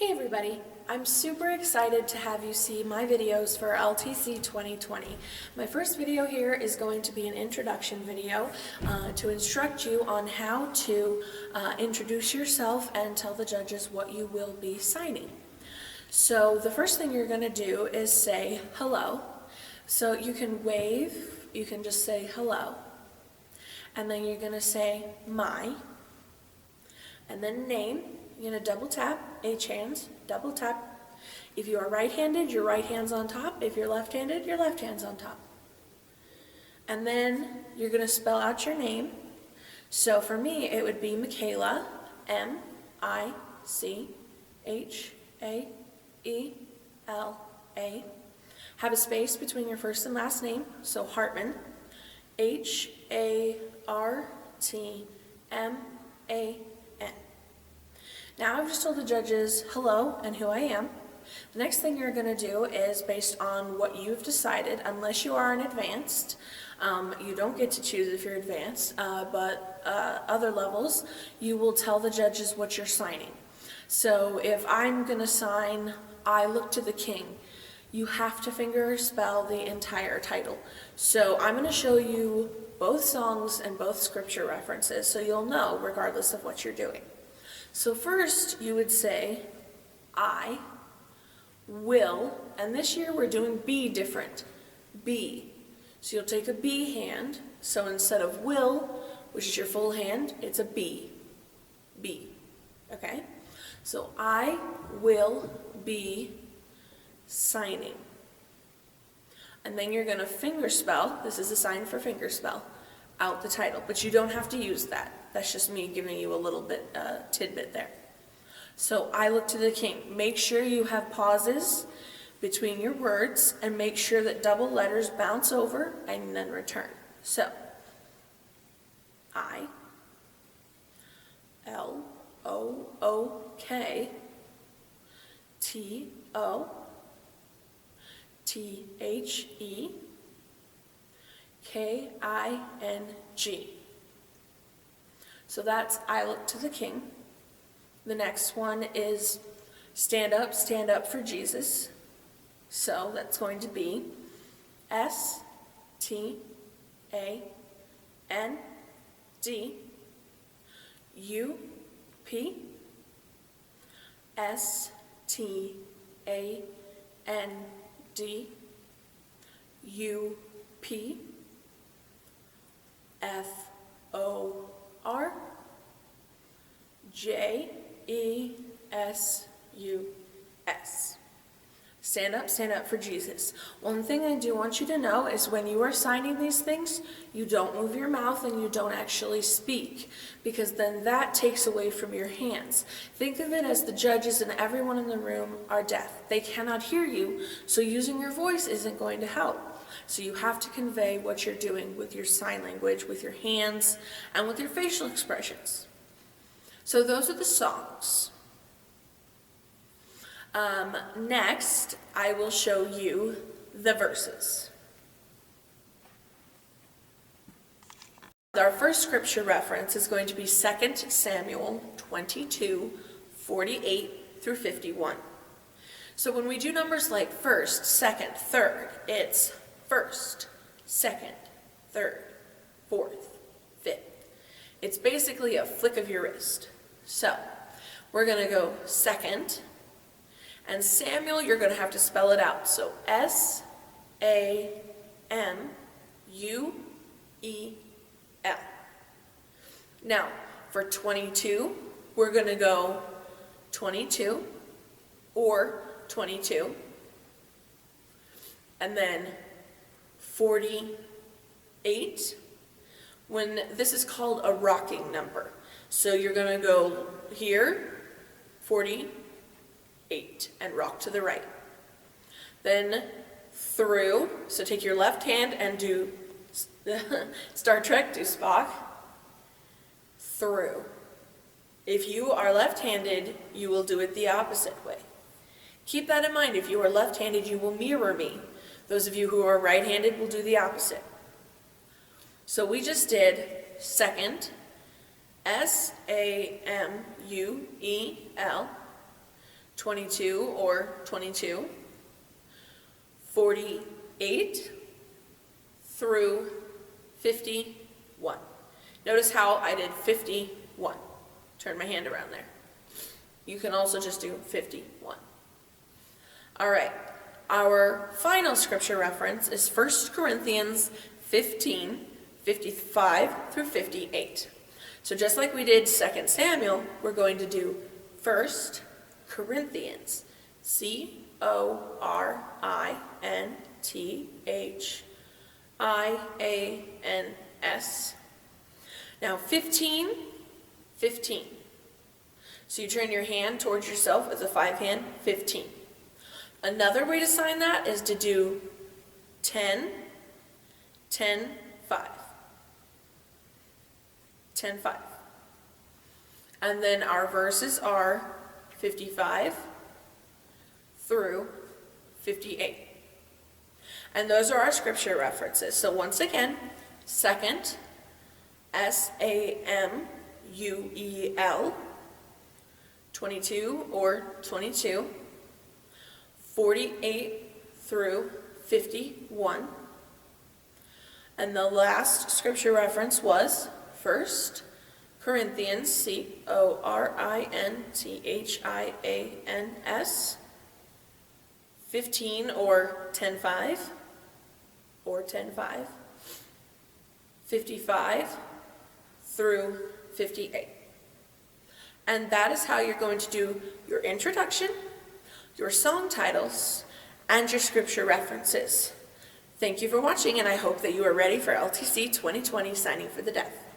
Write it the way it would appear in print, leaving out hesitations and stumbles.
Hey everybody, I'm super excited to have you see my videos for LTC 2020. My first video here is going to be an introduction video to instruct you on how to introduce yourself and tell the judges what you will be signing. So the first thing you're going to do is say hello. So you can wave, you can just say hello, and then you're going to say my, and then name. You're going to double tap, H hands, double tap. If you are right-handed, your right hand's on top. If you're left-handed, your left hand's on top. And then you're going to spell out your name. So for me, it would be Michaela, M-I-C-H-A-E-L-A. Have a space between your first and last name, so Hartman, H-A-R-T-M-A-N. Now I've just told the judges hello and who I am. The next thing you're going to do is based on what you've decided, unless you are an advanced. You don't get to choose if you're advanced, but other levels, you will tell the judges what you're signing. So if I'm going to sign I Look to the King, you have to finger or spell the entire title. So I'm going to show you both songs and both scripture references so you'll know regardless of what you're doing. So first you would say, I will, and this year we're doing B different, B. So you'll take a B hand, so instead of will, which is your full hand, it's a B, B, okay? So I will be signing. And then you're gonna finger spell, this is a sign for finger spell, out the title, but you don't have to use that. That's just me giving you a little bit tidbit there. So I Look to the King. Make sure you have pauses between your words and make sure that double letters bounce over and then return. So I L-O-O-K T-O-T-H-E-K-I-N-G. So that's I Look to the King. The next one is stand up for Jesus. So that's going to be S-T-A-N-D-U-P S-T-A-N-D-U-P F-O-R J-E-S-U-S. Stand up for Jesus. One thing I do want you to know is when you are signing these things, you don't move your mouth and you don't actually speak, because then that takes away from your hands. Think of it as the judges and everyone in the room are deaf. They cannot hear you, so using your voice isn't going to help. So you have to convey what you're doing with your sign language, with your hands, and with your facial expressions. So those are the songs. Next, I will show you the verses. Our first scripture reference is going to be 2 Samuel 22:48 through 51. So when we do numbers like first, second, third, it's first, second, third, fourth, fifth. It's basically a flick of your wrist. So we're going to go second, and Samuel, you're going to have to spell it out. So S-A-M-U-E-L. Now, for 22, we're going to go 22 or 22. And then 48, when this is called a rocking number. So you're going to go here, 48, and rock to the right. Then through, so take your left hand and do Star Trek, do Spock, through. If you are left-handed, you will do it the opposite way. Keep that in mind. If you are left-handed, you will mirror me. Those of you who are right-handed will do the opposite. So we just did second, S-A-M-U-E-L, 22 or 22, 48 through 51. Notice how I did 51. Turn my hand around there. You can also just do 51. All right, our final scripture reference is 1 Corinthians 15, 55 through 58. So just like we did 2 Samuel, we're going to do 1 Corinthians, Corinthians. Now 15, 15. So you turn your hand towards yourself as a 5 hand, 15. Another way to sign that is to do 10, 10, 5. 10, 5. And then our verses are 55 through 58. And those are our scripture references. So once again, second, Samuel, 22 or 22, 48 through 51. And the last scripture reference was 1 Corinthians, Corinthians, 15 or 10:5, or 10:5, 55 through 58. And that is how you're going to do your introduction, your song titles, and your scripture references. Thank you for watching, and I hope that you are ready for LTC 2020 Signing for the Deaf.